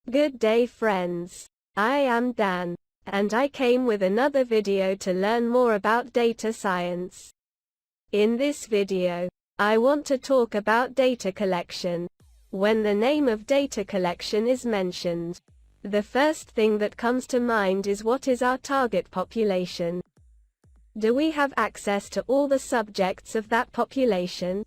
Good day friends. I am Dan, and I came with another video to learn more about data science. In this video, I want to talk about data collection. When the name of data collection is mentioned, the first thing that comes to mind is what is our target population? Do we have access to all the subjects of that population?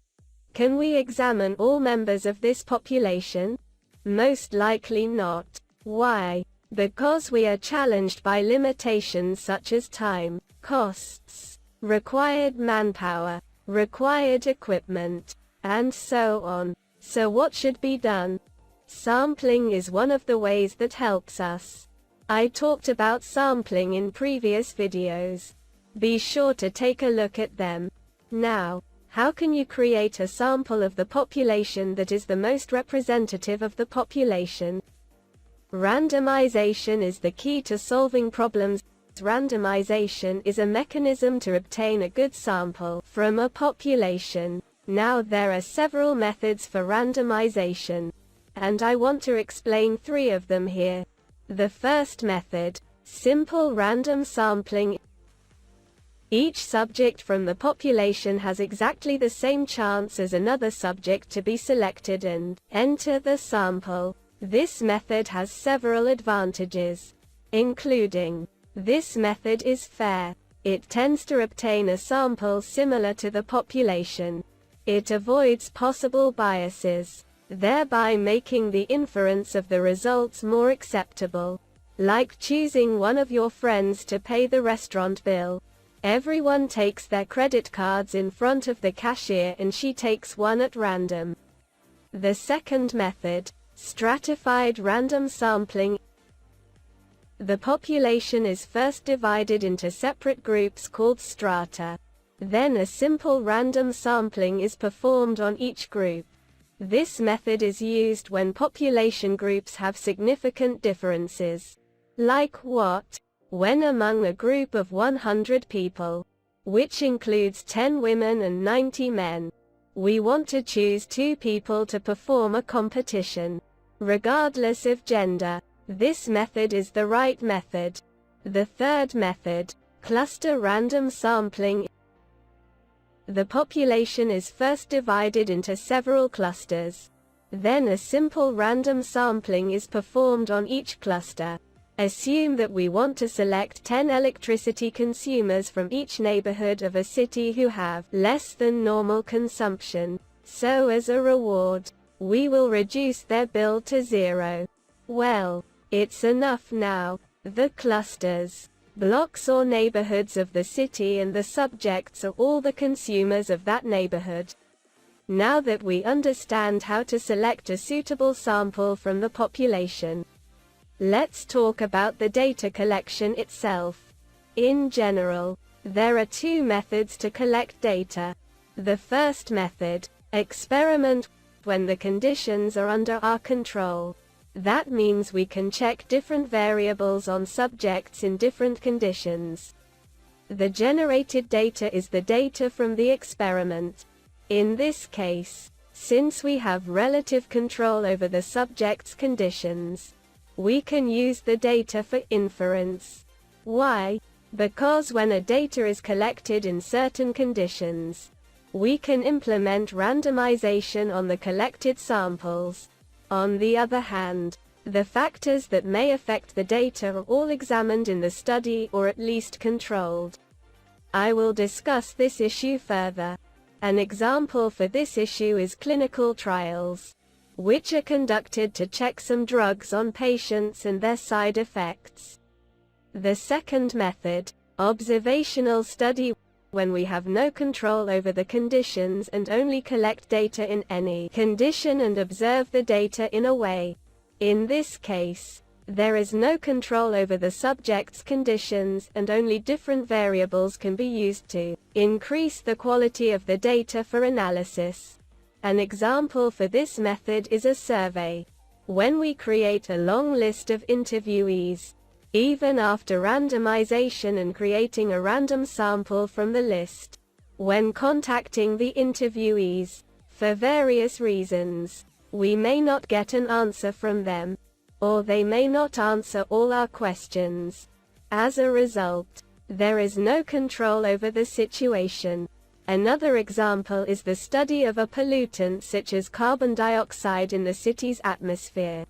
Can we examine all members of this population? Most likely not. Why? Because we are challenged by limitations such as time, costs, required manpower, required equipment, and so on. So what should be done? Sampling is one of the ways that helps us. I talked about sampling in previous videos. Be sure to take a look at them. Now, how can you create a sample of the population that is the most representative of the population? Randomization is the key to solving problems. Randomization is a mechanism to obtain a good sample from a population. Now there are several methods for randomization, and I want to explain three of them here. The first method, simple random sampling. Each subject from the population has exactly the same chance as another subject to be selected and enter the sample. This method has several advantages, including: this method is fair. It tends to obtain a sample similar to the population. It avoids possible biases, thereby making the inference of the results more acceptable. Like choosing one of your friends to pay the restaurant bill. Everyone takes their credit cards in front of the cashier and she takes one at random. The second method, stratified random sampling. The population is first divided into separate groups called strata. Then a simple random sampling is performed on each group. This method is used when population groups have significant differences. Like what? When among a group of 100 people, which includes 10 women and 90 men, we want to choose 2 people to perform a competition, regardless of gender. This method is the right method. The third method, cluster random sampling. The population is first divided into several clusters. Then a simple random sampling is performed on each cluster. Assume that we want to select 10 electricity consumers from each neighborhood of a city who have less than normal consumption. So as a reward, we will reduce their bill to 0. Well, it's enough now. The clusters, blocks or neighborhoods of the city and the subjects are all the consumers of that neighborhood. Now that we understand how to select a suitable sample from the population, let's talk about the data collection itself. In general, there are 2 methods to collect data. The first method, experiment, when the conditions are under our control. That means we can check different variables on subjects in different conditions. The generated data is the data from the experiment. In this case, since we have relative control over the subject's conditions, we can use the data for inference. Why? Because when a data is collected in certain conditions, we can implement randomization on the collected samples. On the other hand, the factors that may affect the data are all examined in the study or at least controlled. I will discuss this issue further. An example for this issue is clinical trials, which are conducted to check some drugs on patients and their side effects. The second method, observational study, when we have no control over the conditions and only collect data in any condition and observe the data in a way. In this case, there is no control over the subject's conditions and only different variables can be used to increase the quality of the data for analysis. An example for this method is a survey. When we create a long list of interviewees, even after randomization and creating a random sample from the list, when contacting the interviewees, for various reasons, we may not get an answer from them. or they may not answer all our questions. As a result, there is no control over the situation. Another example is the study of a pollutant such as carbon dioxide in the city's atmosphere.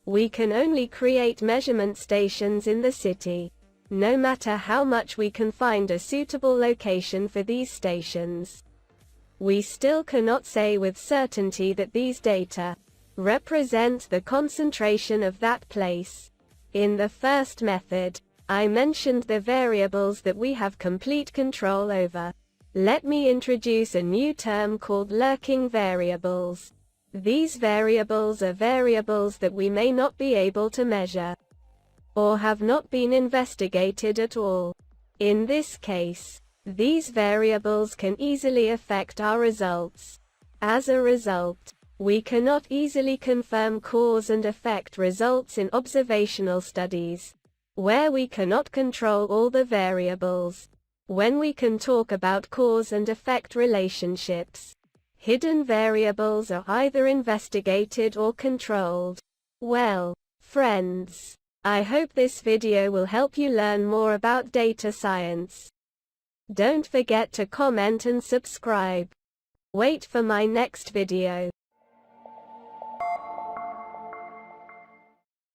We can only create measurement stations in the city. No matter how much we can find a suitable location for these stations, we still cannot say with certainty that these data represent the concentration of that place. In the first method, I mentioned the variables that we have complete control over. Let me introduce a new term called lurking variables. These variables are variables that we may not be able to measure, or have not been investigated at all. In this case, these variables can easily affect our results. As a result, we cannot easily confirm cause and effect results in observational studies, where we cannot control all the variables. When we can talk about cause and effect relationships, hidden variables are either investigated or controlled. Well, friends, I hope this video will help you learn more about data science. Don't forget to comment and subscribe. Wait for my next video.